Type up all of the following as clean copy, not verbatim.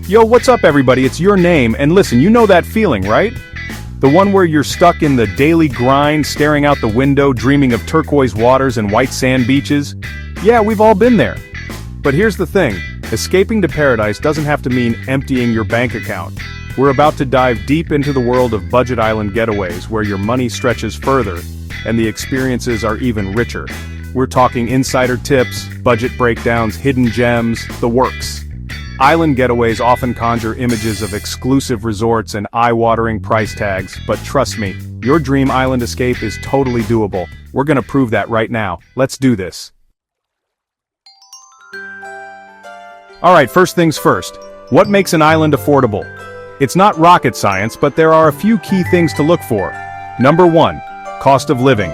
Yo, what's up everybody, it's your name, and listen, you know that feeling, right? The one where you're stuck in the daily grind, staring out the window, dreaming of turquoise waters and white sand beaches? Yeah, we've all been there. But here's the thing, escaping to paradise doesn't have to mean emptying your bank account. We're about to dive deep into the world of budget island getaways where your money stretches further, and the experiences are even richer. We're talking insider tips, budget breakdowns, hidden gems, the works. Island getaways often conjure images of exclusive resorts and eye-watering price tags, but trust me, your dream island escape is totally doable. We're gonna prove that right now. Let's do this. Alright, first things first. What makes an island affordable? It's not rocket science, but there are a few key things to look for. Number 1. Cost of living.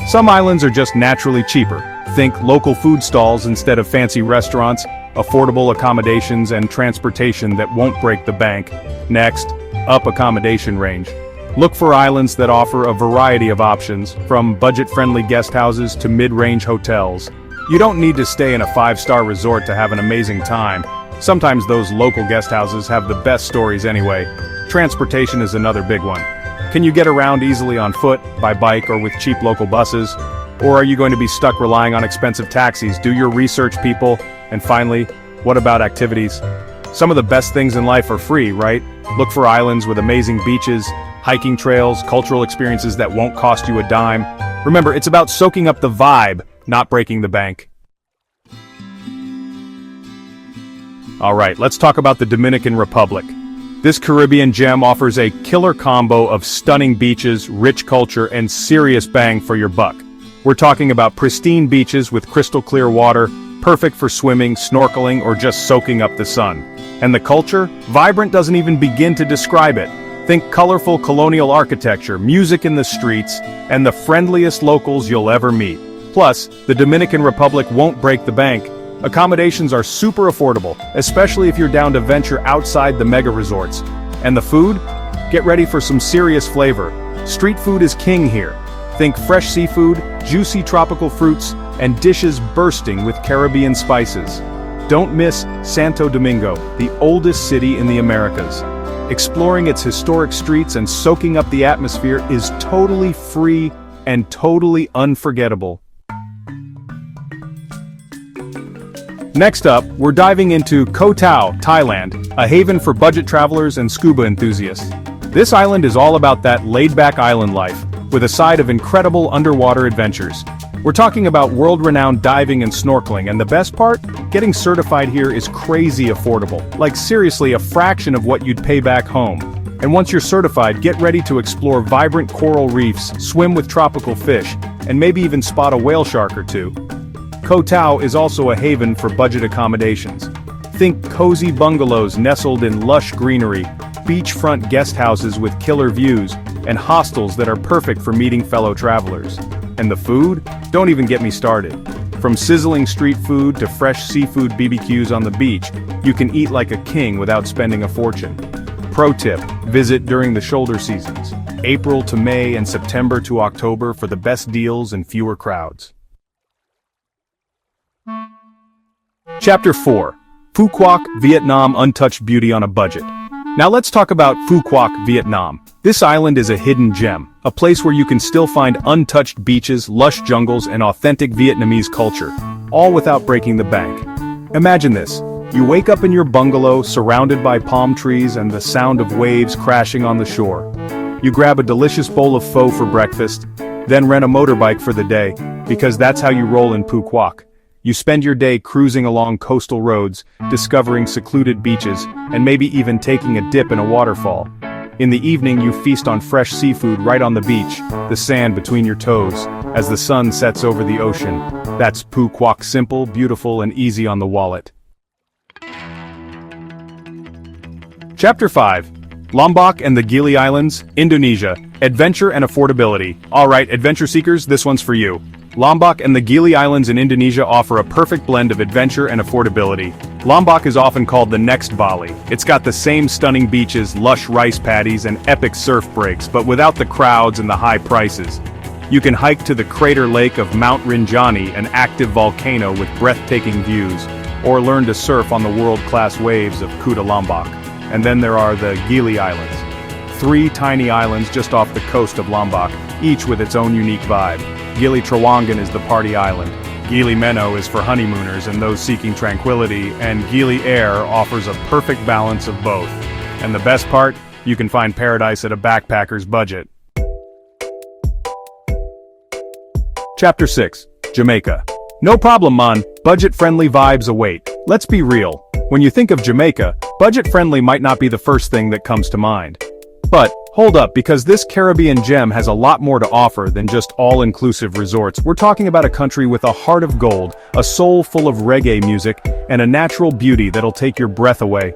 Some islands are just naturally cheaper. Think local food stalls instead of fancy restaurants, affordable accommodations and transportation that won't break the bank. Next, up accommodation range. Look for islands that offer a variety of options, from budget-friendly guest houses to mid-range hotels. You don't need to stay in a 5-star resort to have an amazing time. Sometimes those local guest houses have the best stories anyway. Transportation is another big one. Can you get around easily on foot, by bike, or with cheap local buses? Or are you going to be stuck relying on expensive taxis? Do your research, people. And finally, what about activities? Some of the best things in life are free, right? Look for islands with amazing beaches, hiking trails, cultural experiences that won't cost you a dime. Remember, it's about soaking up the vibe, not breaking the bank. Alright, let's talk about the Dominican Republic. This Caribbean gem offers a killer combo of stunning beaches, rich culture, and serious bang for your buck. We're talking about pristine beaches with crystal clear water, perfect for swimming, snorkeling, or just soaking up the sun. And the culture? Vibrant doesn't even begin to describe it. Think colorful colonial architecture, music in the streets, and the friendliest locals you'll ever meet. Plus, the Dominican Republic won't break the bank. Accommodations are super affordable, especially if you're down to venture outside the mega resorts. And the food? Get ready for some serious flavor. Street food is king here. Think fresh seafood, juicy tropical fruits, and dishes bursting with Caribbean spices. Don't miss Santo Domingo, the oldest city in the Americas. Exploring its historic streets and soaking up the atmosphere is totally free and totally unforgettable. Next up, we're diving into Koh Tao, Thailand, a haven for budget travelers and scuba enthusiasts. This island is all about that laid-back island life, with a side of incredible underwater adventures. We're talking about world-renowned diving and snorkeling, and the best part? Getting certified here is crazy affordable. Like seriously, a fraction of what you'd pay back home. And once you're certified, get ready to explore vibrant coral reefs, swim with tropical fish, and maybe even spot a whale shark or two. Koh Tao is also a haven for budget accommodations. Think cozy bungalows nestled in lush greenery, beachfront guest houses with killer views, and hostels that are perfect for meeting fellow travelers. And the food? Don't even get me started. From sizzling street food to fresh seafood BBQs on the beach, you can eat like a king without spending a fortune. Pro tip, visit during the shoulder seasons, April to May and September to October for the best deals and fewer crowds. Chapter 4. Phu Quoc, Vietnam Untouched Beauty on a Budget. Now let's talk about Phu Quoc, Vietnam. This island is a hidden gem, a place where you can still find untouched beaches, lush jungles, and authentic Vietnamese culture, all without breaking the bank. Imagine this. You wake up in your bungalow, surrounded by palm trees and the sound of waves crashing on the shore. You grab a delicious bowl of pho for breakfast, then rent a motorbike for the day, because that's how you roll in Phu Quoc. You spend your day cruising along coastal roads, discovering secluded beaches, and maybe even taking a dip in a waterfall. In the evening you feast on fresh seafood right on the beach, the sand between your toes, as the sun sets over the ocean. That's Phu Quoc, simple, beautiful, and easy on the wallet. Chapter 5. Lombok and the Gili Islands, Indonesia, Adventure and Affordability. Alright, adventure seekers, this one's for you. Lombok and the Gili Islands in Indonesia offer a perfect blend of adventure and affordability. Lombok is often called the next Bali. It's got the same stunning beaches, lush rice paddies, and epic surf breaks, but without the crowds and the high prices. You can hike to the crater lake of Mount Rinjani, an active volcano with breathtaking views. or learn to surf on the world-class waves of Lombok. And then there are the Gili Islands. 3 tiny islands just off the coast of Lombok, each with its own unique vibe. Gili Trawangan is the party island. Gili Meno is for honeymooners and those seeking tranquility, and Gili Air offers a perfect balance of both. And the best part? You can find paradise at a backpacker's budget. Chapter 6. Jamaica. No problem, man. Budget-friendly vibes await. Let's be real. When you think of Jamaica, budget-friendly might not be the first thing that comes to mind. But, hold up, because this Caribbean gem has a lot more to offer than just all-inclusive resorts. We're talking about a country with a heart of gold, a soul full of reggae music, and a natural beauty that'll take your breath away.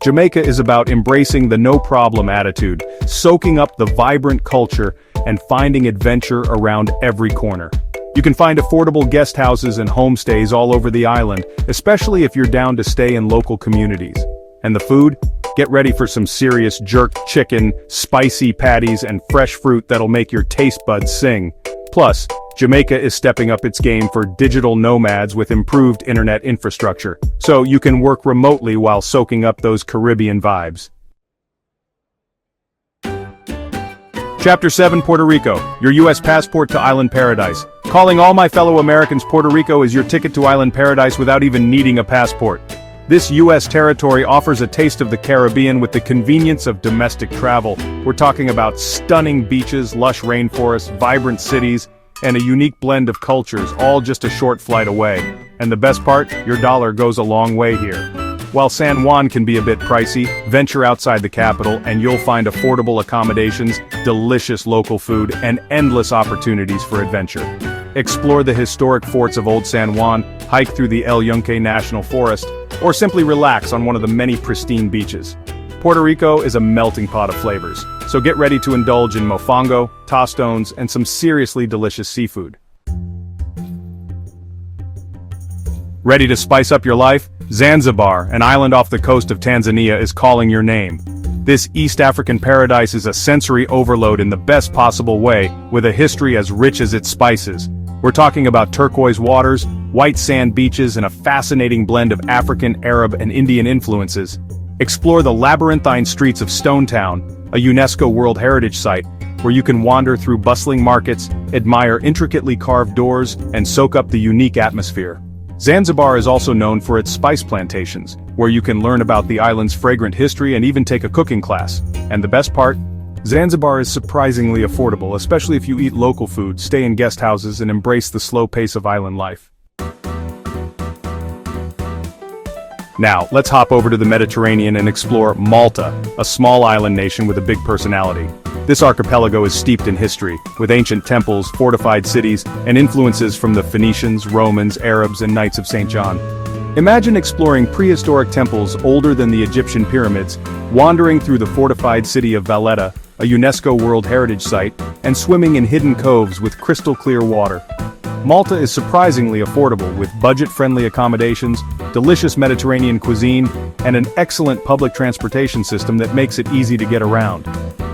Jamaica is about embracing the no-problem attitude, soaking up the vibrant culture, and finding adventure around every corner. You can find affordable guest houses and homestays all over the island, especially if you're down to stay in local communities. And the food? Get ready for some serious jerk chicken, spicy patties, and fresh fruit that'll make your taste buds sing. Plus, Jamaica is stepping up its game for digital nomads with improved internet infrastructure, so you can work remotely while soaking up those Caribbean vibes. Chapter 7. Puerto Rico, your U.S. passport to island paradise. Calling all my fellow Americans, Puerto Rico is your ticket to island paradise without even needing a passport. This U.S. territory offers a taste of the Caribbean with the convenience of domestic travel. We're talking about stunning beaches, lush rainforests, vibrant cities, and a unique blend of cultures, all just a short flight away. And the best part, your dollar goes a long way here. While San Juan can be a bit pricey, venture outside the capital and you'll find affordable accommodations, delicious local food, and endless opportunities for adventure. Explore the historic forts of Old San Juan, hike through the El Yunque National Forest, or simply relax on one of the many pristine beaches. Puerto Rico is a melting pot of flavors, so get ready to indulge in mofongo, tostones, and some seriously delicious seafood. Ready to spice up your life? Zanzibar, an island off the coast of Tanzania, is calling your name. This East African paradise is a sensory overload in the best possible way, with a history as rich as its spices. We're talking about turquoise waters, white sand beaches, and a fascinating blend of African, Arab, and Indian influences. Explore the labyrinthine streets of Stone Town, a UNESCO World Heritage site, where you can wander through bustling markets, admire intricately carved doors, and soak up the unique atmosphere. Zanzibar is also known for its spice plantations, where you can learn about the island's fragrant history and even take a cooking class. And the best part? Zanzibar is surprisingly affordable, especially if you eat local food, stay in guest houses, and embrace the slow pace of island life. Now, let's hop over to the Mediterranean and explore Malta, a small island nation with a big personality. This archipelago is steeped in history, with ancient temples, fortified cities, and influences from the Phoenicians, Romans, Arabs, and Knights of St. John. Imagine exploring prehistoric temples older than the Egyptian pyramids, wandering through the fortified city of Valletta, a UNESCO World Heritage site, and swimming in hidden coves with crystal-clear water. Malta is surprisingly affordable, with budget-friendly accommodations, delicious Mediterranean cuisine, and an excellent public transportation system that makes it easy to get around.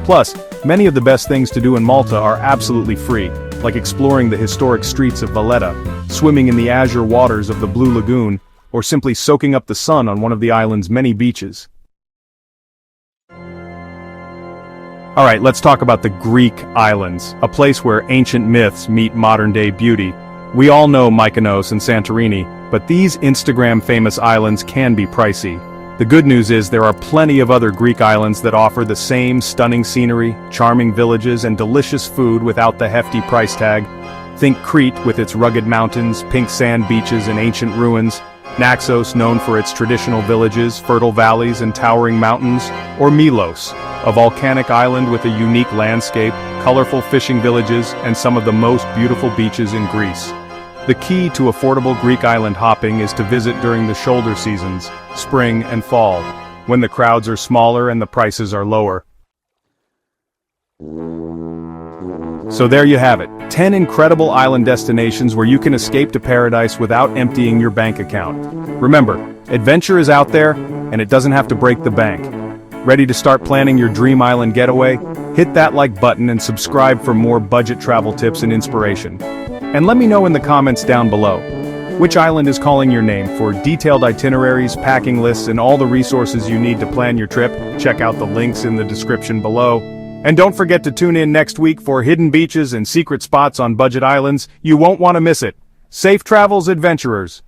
Plus, many of the best things to do in Malta are absolutely free, like exploring the historic streets of Valletta, swimming in the azure waters of the Blue Lagoon, or simply soaking up the sun on one of the island's many beaches. Alright, let's talk about the Greek islands, a place where ancient myths meet modern-day beauty. We all know Mykonos and Santorini, but these Instagram-famous islands can be pricey. The good news is there are plenty of other Greek islands that offer the same stunning scenery, charming villages, and delicious food without the hefty price tag. Think Crete with its rugged mountains, pink sand beaches, and ancient ruins, Naxos, known for its traditional villages, fertile valleys, and towering mountains, or Milos, a volcanic island with a unique landscape, colorful fishing villages, and some of the most beautiful beaches in Greece. The key to affordable Greek island hopping is to visit during the shoulder seasons, spring and fall, when the crowds are smaller and the prices are lower. So there you have it, 10 incredible island destinations where you can escape to paradise without emptying your bank account. Remember, adventure is out there, and it doesn't have to break the bank. Ready to start planning your dream island getaway? Hit that like button and subscribe for more budget travel tips and inspiration. And let me know in the comments down below. Which island is calling your name? For detailed itineraries, packing lists, and all the resources you need to plan your trip, check out the links in the description below. And don't forget to tune in next week for hidden beaches and secret spots on budget islands. You won't want to miss it. Safe travels, adventurers!